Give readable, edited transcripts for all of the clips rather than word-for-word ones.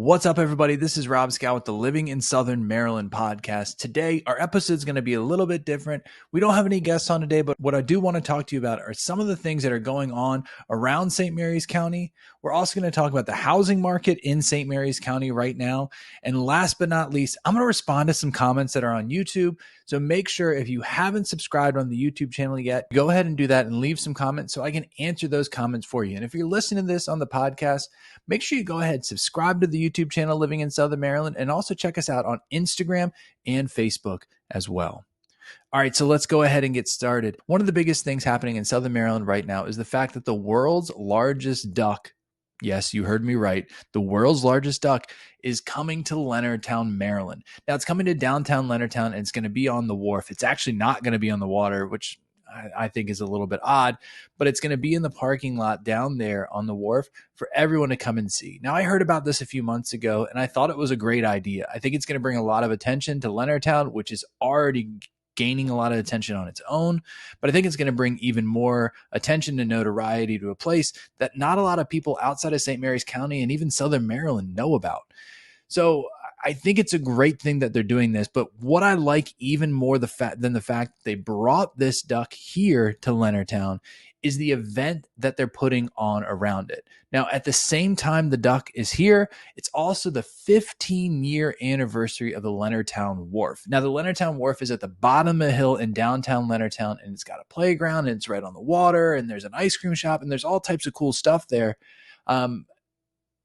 What's up, everybody? This is Rob Scow with the Living in Southern Maryland podcast. Today, our episode is going to be a little bit different. We don't have any guests on today, but what I do want to talk to you about are some of the things that are going on around St. Mary's County. We're also going to talk about the housing market in St. Mary's County right now. And last but not least, I'm going to respond to some comments that are on YouTube. So make sure if you haven't subscribed on the YouTube channel yet, go ahead and do that and leave some comments so I can answer those comments for you. And if you're listening to this on the podcast, make sure you go ahead and subscribe to the YouTube channel Living in Southern Maryland, and also check us out on Instagram and Facebook as well. All right, so let's go ahead and get started. One of the biggest things happening in Southern Maryland right now is the fact that the world's largest duck, yes, you heard me right, the world's largest duck is coming to Leonardtown, Maryland. Now, it's coming to downtown Leonardtown, and it's going to be on the wharf. It's actually not going to be on the water, which I think is a little bit odd, but it's going to be in the parking lot down there on the wharf for everyone to come and see. Now, I heard about this a few months ago, and I thought it was a great idea. I think it's going to bring a lot of attention to Leonardtown, which is already gaining a lot of attention on its own, but I think it's going to bring even more attention and notoriety to a place that not a lot of people outside of St. Mary's County and even Southern Maryland know about. So I think it's a great thing that they're doing this, but what I like even more than the fact that they brought this duck here to Leonardtown is the event that they're putting on around it. Now, at the same time the duck is here, it's also the 15-year anniversary of the Leonardtown Wharf. Now, the Leonardtown Wharf is at the bottom of the hill in downtown Leonardtown, and it's got a playground, and it's right on the water, and there's an ice cream shop, and there's all types of cool stuff there.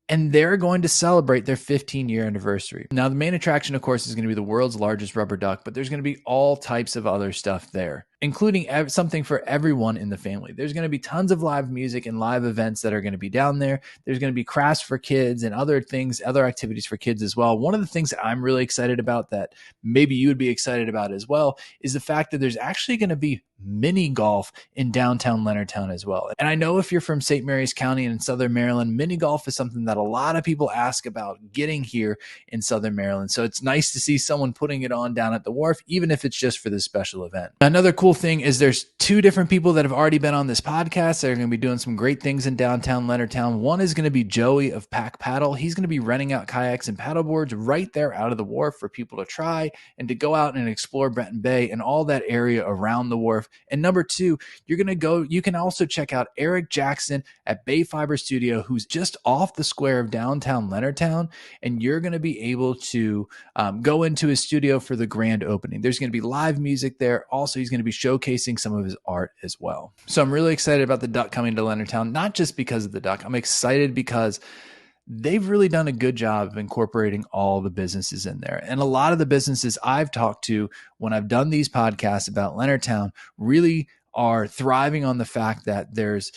And they're going to celebrate their 15-year anniversary. Now, the main attraction, of course, is going to be the world's largest rubber duck, but there's going to be all types of other stuff there, including something for everyone in the family. There's going to be tons of live music and live events that are going to be down there. There's going to be crafts for kids and other things, other activities for kids as well. One of the things that I'm really excited about that maybe you would be excited about as well is the fact that there's actually going to be mini golf in downtown Leonardtown as well. And I know if you're from St. Mary's County and in Southern Maryland, mini golf is something that a lot of people ask about getting here in Southern Maryland. So it's nice to see someone putting it on down at the wharf, even if it's just for this special event. Another cool thing is there's two different people that have already been on this podcast that are going to be doing some great things in downtown Leonardtown. One is going to be Joey of Pack Paddle. He's going to be renting out kayaks and paddle boards right there out of the wharf for people to try and to go out and explore Benton Bay and all that area around the wharf. And number two, you can also check out Eric Jackson at Bay Fiber Studio, who's just off the square of downtown Leonardtown, and you're going to be able to go into his studio for the grand opening. There's going to be live music there. Also, he's going to be showcasing some of his art as well. So I'm really excited about the duck coming to Leonardtown, not just because of the duck. I'm excited because they've really done a good job of incorporating all the businesses in there. And a lot of the businesses I've talked to when I've done these podcasts about Leonardtown really are thriving on the fact that there's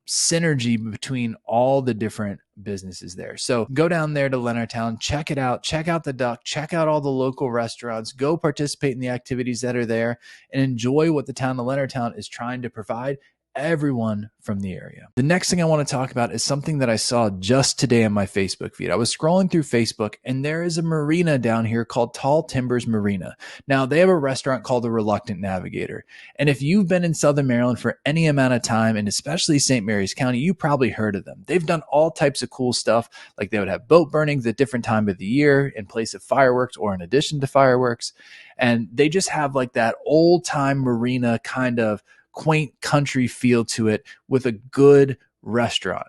synergy between all the different businesses there. So go down there to Leonardtown, check it out, check out the duck, check out all the local restaurants, go participate in the activities that are there, and enjoy what the town of Leonardtown is trying to provide everyone from the area. The next thing I want to talk about is something that I saw just today on my Facebook feed. I was scrolling through Facebook, and there is a marina down here called Tall Timbers Marina. Now, they have a restaurant called the Reluctant Navigator. And if you've been in Southern Maryland for any amount of time, and especially St. Mary's County, you probably heard of them. They've done all types of cool stuff, like they would have boat burnings at different time of the year in place of fireworks or in addition to fireworks. And they just have like that old time marina kind of quaint country feel to it with a good restaurant.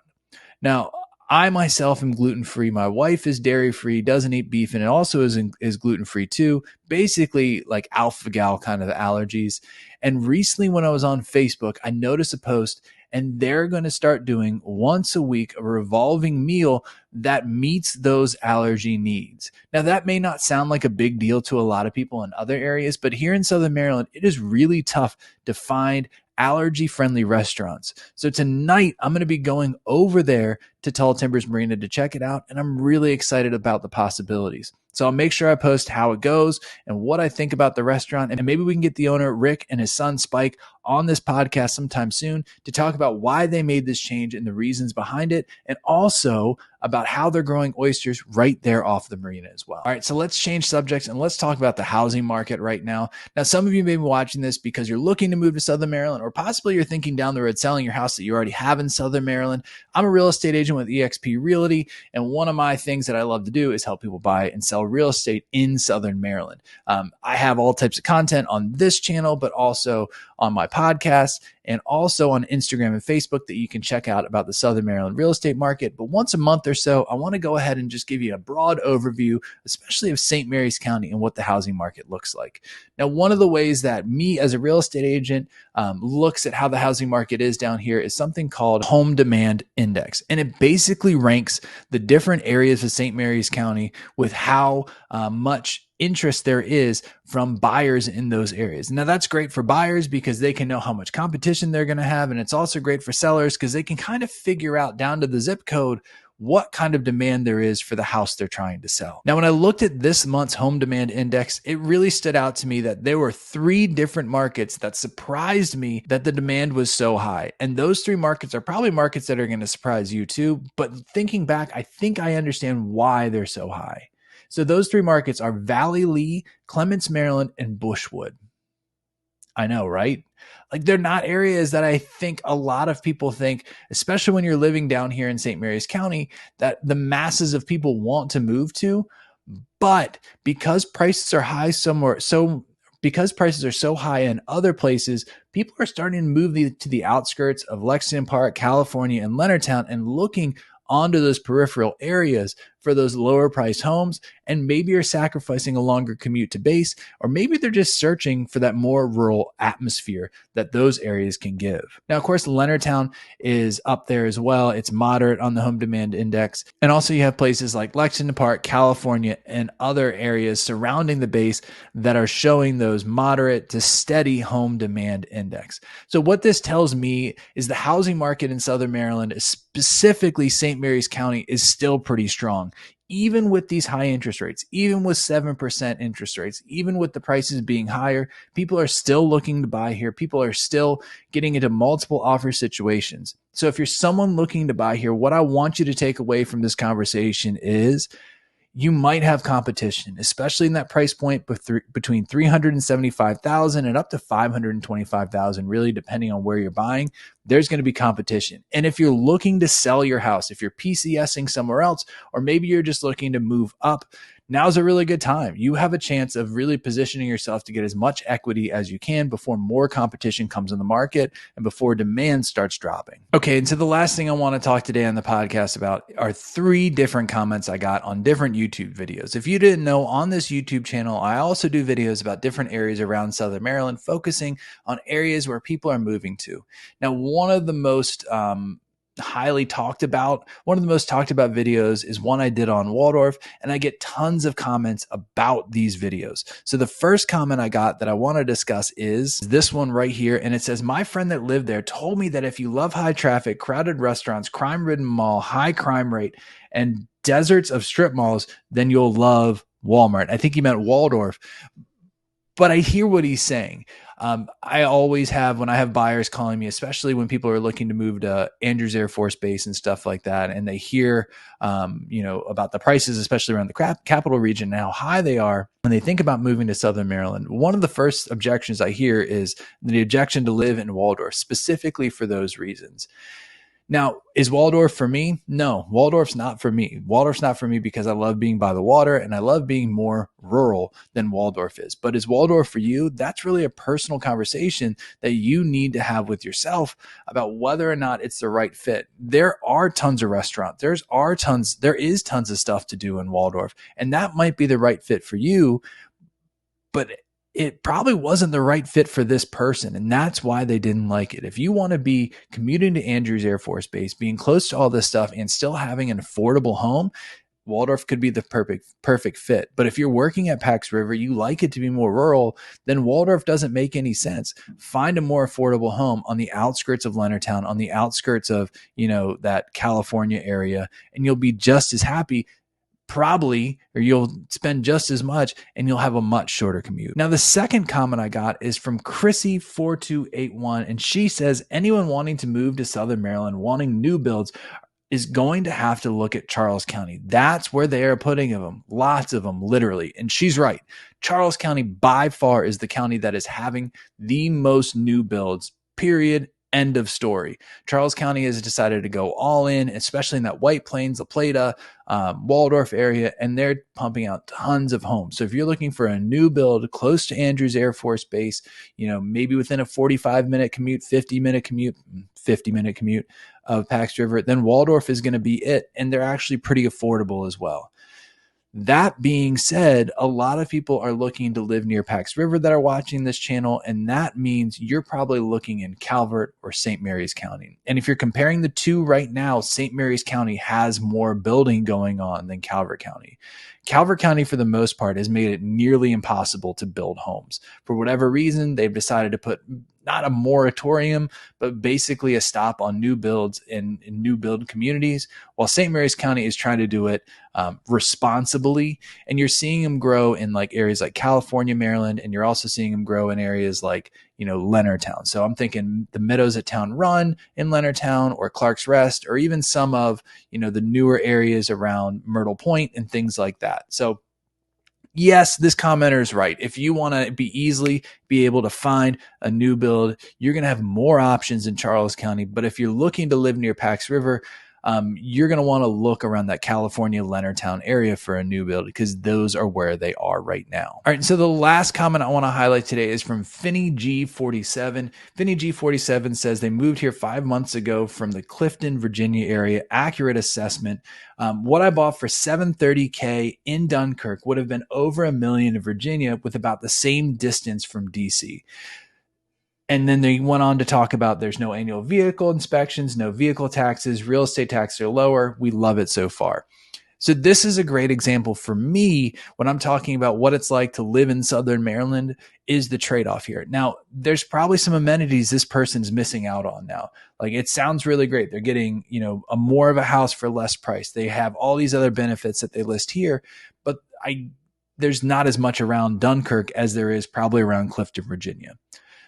Now, I myself am gluten-free. My wife is dairy-free, doesn't eat beef, and it also is gluten-free too. Basically like alpha-gal kind of allergies. And recently when I was on Facebook, I noticed a post, and they're going to start doing once a week a revolving meal that meets those allergy needs. Now, that may not sound like a big deal to a lot of people in other areas, but here in Southern Maryland, it is really tough to find allergy-friendly restaurants. So tonight, I'm going to be going over there to Tall Timbers Marina to check it out, and I'm really excited about the possibilities. So I'll make sure I post how it goes and what I think about the restaurant, and maybe we can get the owner, Rick, and his son, Spike, on this podcast sometime soon to talk about why they made this change and the reasons behind it, and also about how they're growing oysters right there off the marina as well. All right, so let's change subjects and let's talk about the housing market right now. Now, some of you may be watching this because you're looking to move to Southern Maryland, or possibly you're thinking down the road selling your house that you already have in Southern Maryland. I'm a real estate agent agent with EXP Realty. And one of my things that I love to do is help people buy and sell real estate in Southern Maryland. I have all types of content on this channel, but also on my podcast and also on Instagram and Facebook that you can check out about the Southern Maryland real estate market. But once a month or so, I want to go ahead and just give you a broad overview, especially of St. Mary's County and what the housing market looks like. Now, one of the ways that me as a real estate agent looks at how the housing market is down here is something called Home Demand Index. And it basically ranks the different areas of St. Mary's County with how much interest there is from buyers in those areas. Now, that's great for buyers because they can know how much competition they're going to have. And it's also great for sellers because they can kind of figure out down to the zip code what kind of demand there is for the house they're trying to sell. Now, when I looked at this month's home demand index, it really stood out to me that there were 3 different markets that surprised me that the demand was so high. And those 3 markets are probably markets that are going to surprise you too. But thinking back, I think I understand why they're so high. So those 3 markets are Valley Lee, Clements, Maryland, and Bushwood. I know, right? Like, they're not areas that I think a lot of people think, especially when you're living down here in St. Mary's County, that the masses of people want to move to. But because prices are high somewhere, because prices are so high in other places, people are starting to move to the outskirts of Lexington Park, California, and Leonardtown and looking onto those peripheral areas for those lower priced homes. And maybe you're sacrificing a longer commute to base, or maybe they're just searching for that more rural atmosphere that those areas can give. Now, of course, Leonardtown is up there as well. It's moderate on the home demand index. And also you have places like Lexington Park, California, and other areas surrounding the base that are showing those moderate to steady home demand index. So what this tells me is the housing market in Southern Maryland, specifically St. Mary's County, is still pretty strong. Even with these high interest rates, even with 7% interest rates, even with the prices being higher, people are still looking to buy here. People are still getting into multiple offer situations. So if you're someone looking to buy here, what I want you to take away from this conversation is you might have competition, especially in that price point between $375,000 and up to $525,000, really depending on where you're buying. There's going to be competition. And if you're looking to sell your house, if you're PCSing somewhere else, or maybe you're just looking to move up, now's a really good time. You have a chance of really positioning yourself to get as much equity as you can before more competition comes in the market and before demand starts dropping. Okay, and so the last thing I want to talk today on the podcast about are 3 different comments I got on different YouTube videos. If you didn't know, on this YouTube channel, I also do videos about different areas around Southern Maryland, focusing on areas where people are moving to. Now, one of the most talked about videos is one I did on Waldorf, and I get tons of comments about these videos. So the first comment I got that I want to discuss is this one right here, and it says, my friend that lived there told me that if you love high traffic, crowded restaurants, crime-ridden mall, high crime rate, and deserts of strip malls, then you'll love Walmart. I think he meant Waldorf. But I hear what he's saying. I always have, when I have buyers calling me, especially when people are looking to move to Andrews Air Force Base and stuff like that, and they hear, about the prices, especially around the capital region and how high they are, when they think about moving to Southern Maryland, one of the first objections I hear is the objection to live in Waldorf, specifically for those reasons. Now, is Waldorf for me? No, Waldorf's not for me. Waldorf's not for me because I love being by the water and I love being more rural than Waldorf is. But is Waldorf for you? That's really a personal conversation that you need to have with yourself about whether or not it's the right fit. There are tons of restaurants. There is tons of stuff to do in Waldorf, and that might be the right fit for you, but it probably wasn't the right fit for this person, and that's why they didn't like it. If you want to be commuting to Andrews Air Force Base, being close to all this stuff, and still having an affordable home, Waldorf could be the perfect fit. But if you're working at Pax River, you like it to be more rural, then Waldorf doesn't make any sense. Find a more affordable home on the outskirts of Leonardtown, on the outskirts of, that California area, and you'll be just as happy. Probably, or you'll spend just as much and you'll have a much shorter commute. Now, the second comment I got is from Chrissy4281, and she says, anyone wanting to move to Southern Maryland, wanting new builds, is going to have to look at Charles County. That's where they are putting them. Lots of them, literally. And she's right. Charles County by far is the county that is having the most new builds, period. End of story. Charles County has decided to go all in, especially in that White Plains, the Plata, Waldorf area, and they're pumping out tons of homes. So if you're looking for a new build close to Andrews Air Force Base, maybe within a 45-minute commute, 50-minute commute, 50-minute commute of Pax River, then Waldorf is going to be it. And they're actually pretty affordable as well. That being said, a lot of people are looking to live near Pax River that are watching this channel, and that means you're probably looking in Calvert or St. Mary's County. And if you're comparing the two right now, St. Mary's County has more building going on than Calvert County. Calvert County, for the most part, has made it nearly impossible to build homes. For whatever reason, they've decided to put not a moratorium, but basically a stop on new builds in new build communities, while St. Mary's County is trying to do it responsibly. And you're seeing them grow in like areas like California, Maryland, and you're also seeing them grow in areas like, Leonardtown. So I'm thinking the Meadows at Town Run in Leonardtown, or Clark's Rest, or even some of, the newer areas around Myrtle Point and things like that. So yes, this commenter is right. If you want to be able to find a new build, you're going to have more options in Charles County. But if you're looking to live near Pax River, you're going to want to look around that California Leonardtown area for a new build, because those are where they are right now. All right. So the last comment I want to highlight today is from Finney G47. Finney G47 says they moved here 5 months ago from the Clifton, Virginia area. Accurate assessment. What I bought for $730K in Dunkirk would have been over $1 million in Virginia, with about the same distance from DC. And then they went on to talk about there's no annual vehicle inspections, no vehicle taxes, real estate taxes are lower. We love it so far. So this is a great example for me when I'm talking about what it's like to live in Southern Maryland, is the trade-off here. Now, there's probably some amenities this person's missing out on now. Like, it sounds really great. They're getting, a more of a house for less price. They have all these other benefits that they list here, but there's not as much around Dunkirk as there is probably around Clifton, Virginia.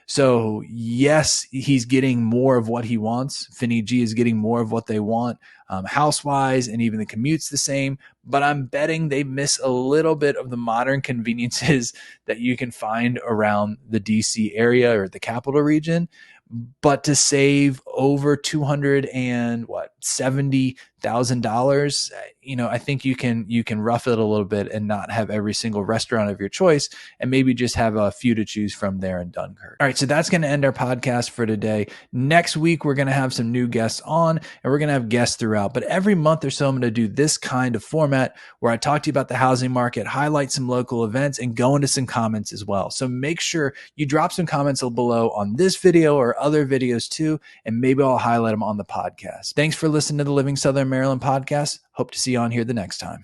So yes, he's getting more of what he wants. Finney G is getting more of what they want, house-wise, and even the commute's the same. But I'm betting they miss a little bit of the modern conveniences that you can find around the DC area or the capital region. But to save over $270,000, I think you can rough it a little bit and not have every single restaurant of your choice, and maybe just have a few to choose from there in Dunkirk. All right, so that's going to end our podcast for today. Next week, we're going to have some new guests on, and we're going to have guests throughout. But every month or so, I'm going to do this kind of format where I talk to you about the housing market, highlight some local events, and go into some comments as well. So make sure you drop some comments below on this video or other videos too, and maybe I'll highlight them on the podcast. Thanks for listening to the Living Southern Maryland podcast. Hope to see you on here the next time.